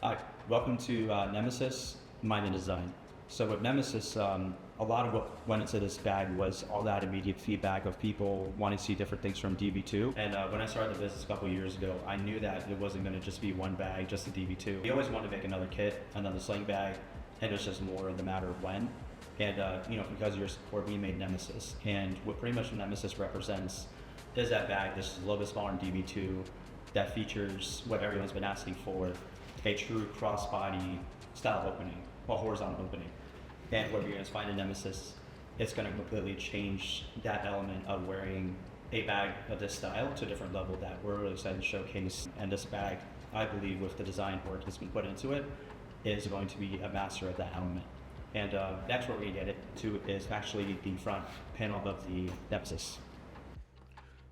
Hi, welcome to Nemesis Mining Design. So with Nemesis, a lot of what went into this bag was all that immediate feedback of people wanting to see different things from DB2. And when I started the business a couple years ago, I knew that it wasn't going to just be one bag, just a DB2. We always wanted to make another kit, another sling bag, and it's just more the matter of when. And because of your support, we made Nemesis. And what pretty much Nemesis represents is that bag. This is a little bit smaller than DB2 that features what everyone's been asking for, a true crossbody style opening, or horizontal opening. And what you're going to find in Nemesis, it's going to completely change that element of wearing a bag of this style to a different level that we're really excited to showcase. And this bag, I believe, with the design work that's been put into it, is going to be a master of that element. And that's where we get it to, is actually the front panel of the Nexus.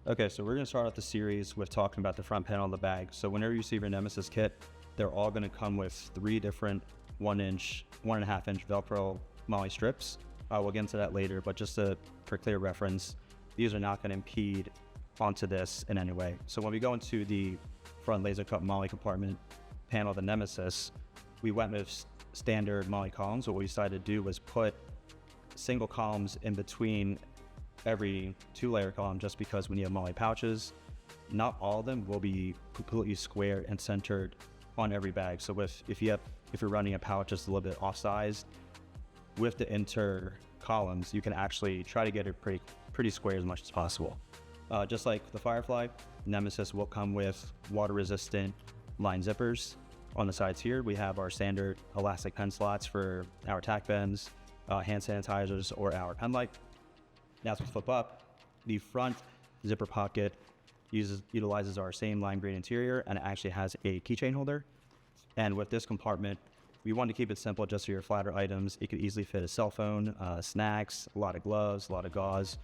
Okay, so we're going to start off the series with talking about the front panel of the bag. So whenever you see your Nemesis kit, they're all going to come with 3 different 1-inch, 1.5-inch Velcro MOLLE strips. We'll get into that later, but just for clear reference, these are not going to impede onto this in any way. So when we go into the front laser cut MOLLE compartment panel of the Nemesis, we went with standard MOLLE columns. What we decided to do was put single columns in between every 2-layer column, just because when you have MOLLE pouches, not all of them will be completely square and centered on every bag. So if you're running a pouch just a little bit off-sized, with the inter columns, you can actually try to get it pretty square as much as possible. Just like the Firefly, Nemesis will come with water-resistant line zippers. On the sides here, we have our standard elastic pen slots for our tack pens, hand sanitizers, or our pen light. Now as we flip up, the front zipper pocket utilizes our same lime green interior, and it actually has a keychain holder. And with this compartment, we want to keep it simple just for your flatter items. It could easily fit a cell phone, snacks, a lot of gloves, a lot of gauze,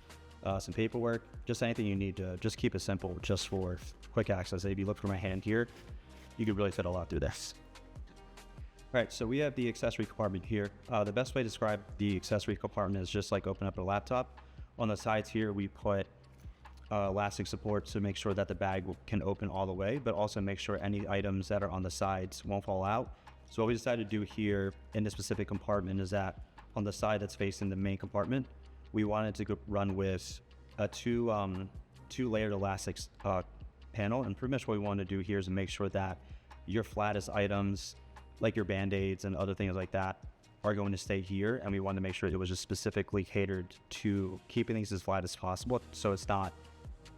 some paperwork, just anything you need to just keep it simple just for quick access. If you look for my hand here, you could really fit a lot through this. All right, so we have the accessory compartment here. The best way to describe the accessory compartment is just like open up a laptop. On the sides here, we put elastic support to make sure that the bag can open all the way, but also make sure any items that are on the sides won't fall out. So what we decided to do here in this specific compartment is that on the side that's facing the main compartment, we wanted to run with a two-layered elastic panel. And pretty much what we want to do here is make sure that your flattest items, like your Band-Aids and other things like that, are going to stay here. And we want to make sure it was just specifically catered to keeping things as flat as possible, so it's not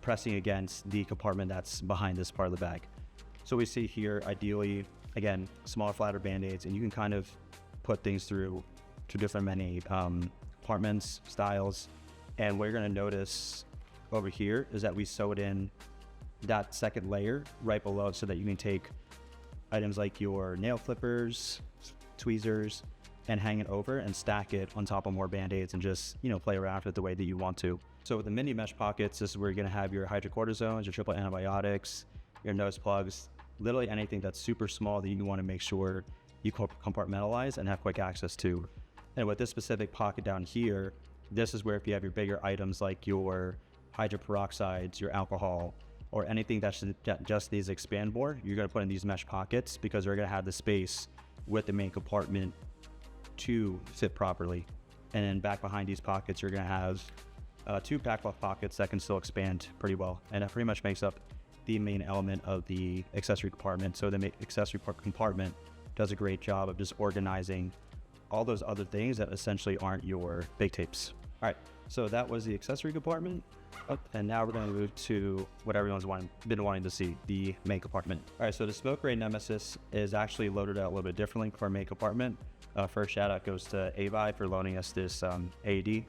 pressing against the compartment that's behind this part of the bag. So we see here, ideally, again, smaller, flatter Band-Aids, and you can kind of put things through to different many compartments, styles. And what you're going to notice over here is that we sewed in that second layer right below, so that you can take items like your nail clippers, tweezers, and hang it over and stack it on top of more Band-Aids and just, play around with it the way that you want to. So with the mini mesh pockets, this is where you're going to have your hydrocortisones, your triple antibiotics, your nose plugs, literally anything that's super small that you want to make sure you compartmentalize and have quick access to. And with this specific pocket down here, this is where if you have your bigger items like your hydroperoxides, your alcohol, or anything that just needs to expand more, you're going to put in these mesh pockets because they're going to have the space with the main compartment to fit properly. And then back behind these pockets, you're going to have 2 backlock pockets that can still expand pretty well. And that pretty much makes up the main element of the accessory compartment. So the accessory compartment does a great job of just organizing all those other things that essentially aren't your big tapes. All right, so that was the accessory compartment. And now we're going to move to what everyone's been wanting to see, the main compartment. All right, so the smoke ray Nemesis is actually loaded out a little bit differently for our main compartment. First shout out goes to Avi for loaning us this AED.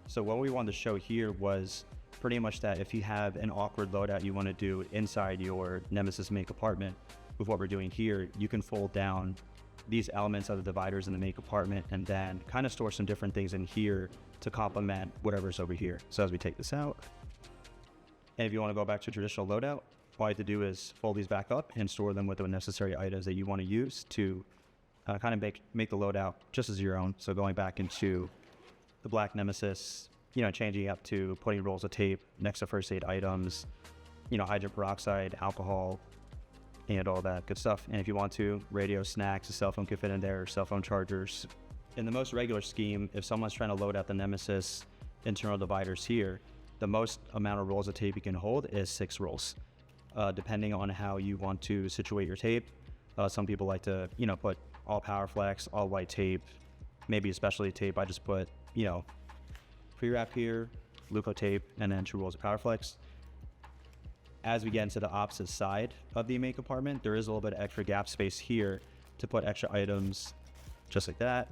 So what we wanted to show here was pretty much that if you have an awkward loadout you want to do inside your Nemesis main compartment, with what we're doing here, you can fold down these elements of the dividers in the main compartment and then kind of store some different things in here to complement whatever's over here. So as we take this out, and if you want to go back to traditional loadout, all you have to do is fold these back up and store them with the necessary items that you want to use to kind of make the loadout just as your own. So going back into the black Nemesis, changing up to putting rolls of tape next to first aid items, hydrogen peroxide, alcohol, and all that good stuff. And if you want to, radio, snacks, a cell phone could fit in there, cell phone chargers. In the most regular scheme, if someone's trying to load out the Nemesis internal dividers here, the most amount of rolls of tape you can hold is 6 rolls, depending on how you want to situate your tape. Some people like to, put all power flex, all white tape, maybe a specialty tape. I just put, pre-wrap here, Luco tape, and then 2 rolls of power flex. As we get into the opposite side of the main compartment, there is a little bit of extra gap space here to put extra items just like that.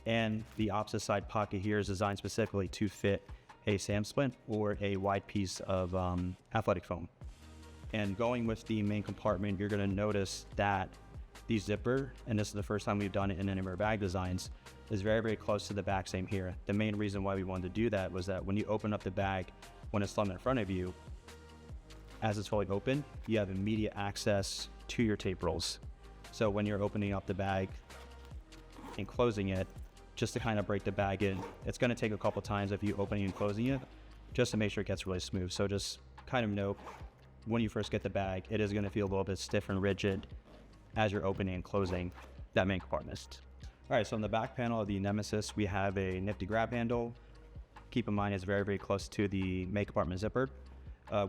And the opposite side pocket here is designed specifically to fit a SAM splint or a wide piece of athletic foam. And going with the main compartment, you're going to notice that the zipper, and this is the first time we've done it in any of our bag designs, is very, very close to the back seam here. The main reason why we wanted to do that was that when you open up the bag, when it's slung in front of you, as it's fully open, you have immediate access to your tape rolls. So when you're opening up the bag and closing it, just to kind of break the bag in, it's going to take a couple times of you opening and closing it, just to make sure it gets really smooth. So just kind of note, when you first get the bag, it is going to feel a little bit stiff and rigid as you're opening and closing that main compartment. All right, so on the back panel of the Nemesis, we have a nifty grab handle. Keep in mind, it's very, very close to the main compartment zipper.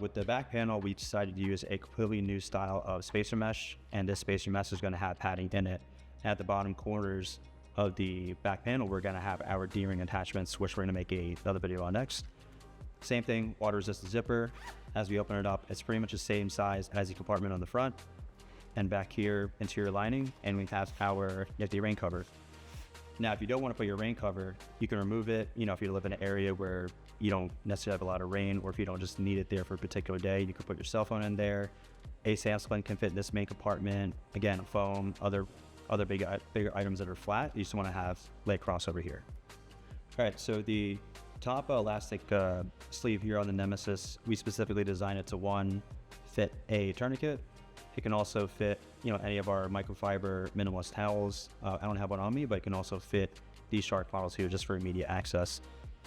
With the back panel, we decided to use a completely new style of spacer mesh, and this spacer mesh is going to have padding in it. At the bottom corners of the back panel, we're going to have our D-ring attachments, which we're going to make another video on next. Same thing, water resistant zipper. As we open it up, it's pretty much the same size as the compartment on the front. And back here, interior lining, and we have our nifty rain cover. Now, if you don't want to put your rain cover, you can remove it. If you live in an area where you don't necessarily have a lot of rain, or if you don't just need it there for a particular day, you can put your cell phone in there. A SAM splint can fit in this main compartment. Again, foam, other bigger items that are flat, you just want to have leg crossover here. All right, so the top elastic sleeve here on the Nemesis, we specifically designed it to fit a tourniquet. It can also fit, any of our microfiber minimalist towels. I don't have one on me, but it can also fit these shark bottles here just for immediate access.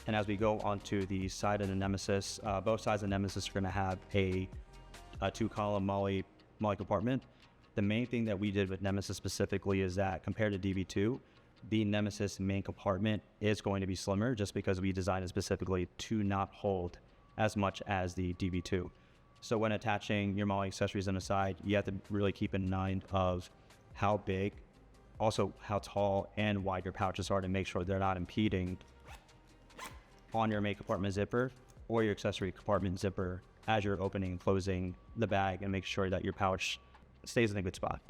And as we go onto the side of the Nemesis, both sides of the Nemesis are going to have a 2-column MOLLE compartment. The main thing that we did with Nemesis specifically is that compared to DB2, the Nemesis main compartment is going to be slimmer just because we designed it specifically to not hold as much as the DB2. So when attaching your MOLLE accessories on the side, you have to really keep in mind of how big, also how tall and wide your pouches are to make sure they're not impeding on your main compartment zipper or your accessory compartment zipper as you're opening and closing the bag, and make sure that your pouch stays in a good spot.